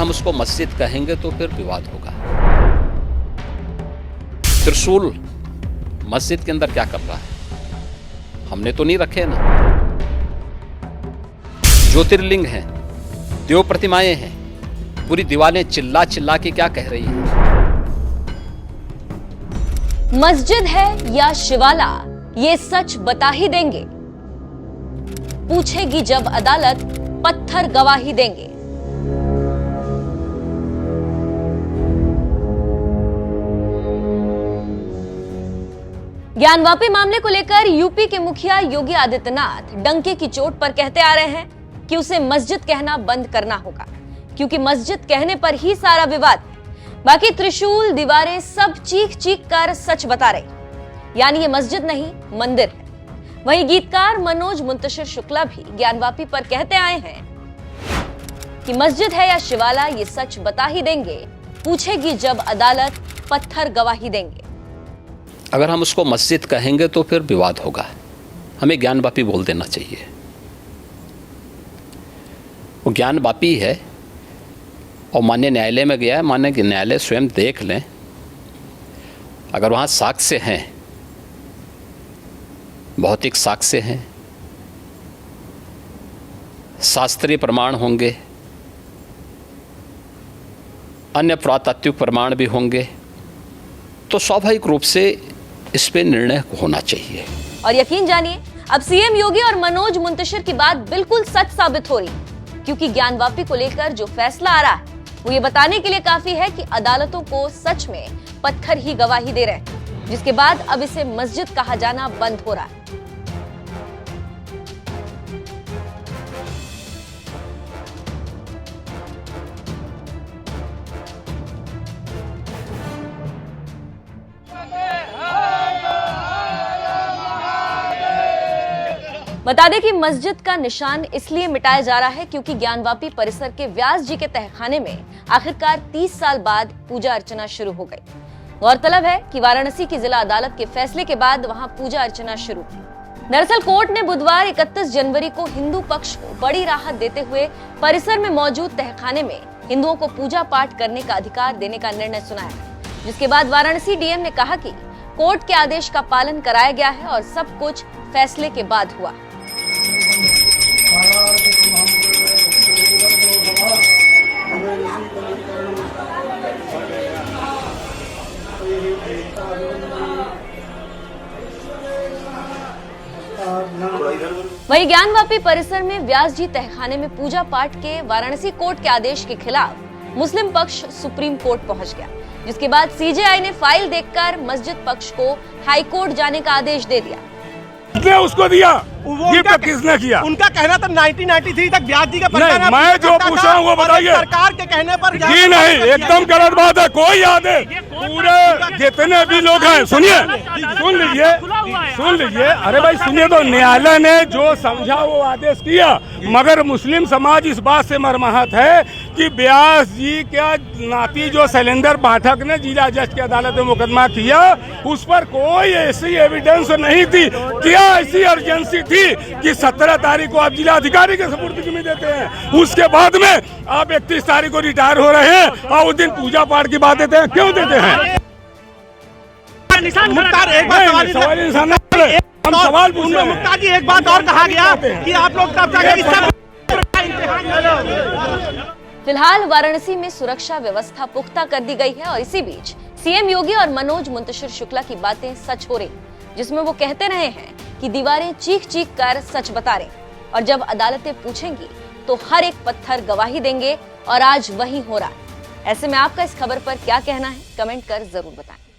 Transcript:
हम उसको मस्जिद कहेंगे तो फिर विवाद होगा। त्रिशूल मस्जिद के अंदर क्या कर रहा है? हमने तो नहीं रखे ना। ज्योतिर्लिंग हैं, देव प्रतिमाएं हैं, पूरी दीवारें चिल्ला चिल्ला के क्या कह रही हैं? मस्जिद है या शिवाला, ये सच बता ही देंगे। पूछेगी जब अदालत, पत्थर गवाही देंगे। ज्ञानवापी मामले को लेकर यूपी के मुखिया योगी आदित्यनाथ डंके की चोट पर कहते आ रहे हैं कि उसे मस्जिद कहना बंद करना होगा, क्योंकि मस्जिद कहने पर ही सारा विवाद। बाकी त्रिशूल, दीवारें सब चीख चीख कर सच बता रहे, यानी ये मस्जिद नहीं मंदिर है। वहीं गीतकार मनोज मुंतशिर शुक्ला भी ज्ञानवापी पर कहते आए हैं कि मस्जिद है या शिवाला, ये सच बता ही देंगे। पूछेगी जब अदालत, पत्थर गवाही देंगे। अगर हम उसको मस्जिद कहेंगे तो फिर विवाद होगा। हमें ज्ञानवापी बोल देना चाहिए। वो ज्ञानवापी है और माननीय न्यायालय में गया है। माननीय न्यायालय स्वयं देख लें, अगर वहाँ साक्ष्य हैं, भौतिक साक्ष्य हैं, शास्त्रीय प्रमाण होंगे, अन्य पुरातात्विक प्रमाण भी होंगे, तो स्वाभाविक रूप से इस पे निर्णय होना चाहिए। और यकीन जानिए, अब सीएम योगी और मनोज मुंतशिर की बात बिल्कुल सच साबित हो रही, क्योंकि ज्ञानवापी को लेकर जो फैसला आ रहा है वो ये बताने के लिए काफी है कि अदालतों को सच में पत्थर ही गवाही दे रहे हैं, जिसके बाद अब इसे मस्जिद कहा जाना बंद हो रहा है। बता दें कि मस्जिद का निशान इसलिए मिटाया जा रहा है क्योंकि ज्ञानवापी परिसर के व्यास जी के तहखाने में आखिरकार 30 साल बाद पूजा अर्चना शुरू हो गई। गौरतलब है कि वाराणसी की जिला अदालत के फैसले के बाद वहां पूजा अर्चना शुरू हुई। दरअसल कोर्ट ने बुधवार 31 जनवरी को हिंदू पक्ष को बड़ी राहत देते हुए परिसर में मौजूद तहखाने में हिंदुओं को पूजा पाठ करने का अधिकार देने का निर्णय सुनाया, जिसके बाद वाराणसी डीएम ने कहा कि कोर्ट के आदेश का पालन कराया गया है और सब कुछ फैसले के बाद हुआ। वहीं ज्ञानवापी परिसर में व्यास जी तहखाने में पूजा पाठ के वाराणसी कोर्ट के आदेश के खिलाफ मुस्लिम पक्ष सुप्रीम कोर्ट पहुंच गया, जिसके बाद सीजेआई ने फाइल देखकर मस्जिद पक्ष को हाई कोर्ट जाने का आदेश दे दिया। किसने उसको दिया? ये किसने किया? उनका कहना था 1993 तक व्यास जी का नहीं, मैं जो पूछ रहा हूँ वो बताइए। सरकार के कहने पर जी नहीं, एकदम गलत बात है। कोई याद है? पूरे जितने भी लोग हैं, सुन लीजिए। अरे भाई सुनिए, तो न्यायालय ने जो समझा वो आदेश किया, मगर मुस्लिम समाज इस बात से मर्माहत है कि व्यास जी का नाती जो शैलेंद्र पाठक ने जिला जज की अदालत में मुकदमा किया, उस पर कोई ऐसी एविडेंस नहीं थी। क्या ऐसी अर्जेंसी थी कि 17 तारीख को आप जिला अधिकारी के सुपुर्द में देते हैं, उसके बाद में आप 31 तारीख को रिटायर हो रहे हैं और उस दिन पूजा पाठ की बात देते हैं? क्यों देते हैं? मुख्तार, एक बात हम सवाल पूछ रहे हैं। मुख्तार जी, एक बात और कहा गया कि आप लोग फिलहाल वाराणसी में सुरक्षा व्यवस्था पुख्ता कर दी गई है और इसी बीच सीएम योगी और मनोज मुंतशिर शुक्ला की बातें सच हो रही, जिसमें वो कहते रहे हैं कि दीवारें चीख चीख कर सच बता रहे, और जब अदालतें पूछेंगी तो हर एक पत्थर गवाही देंगे, और आज वही हो रहा है। ऐसे में आपका इस खबर पर क्या कहना है, कमेंट कर जरूर बताएं।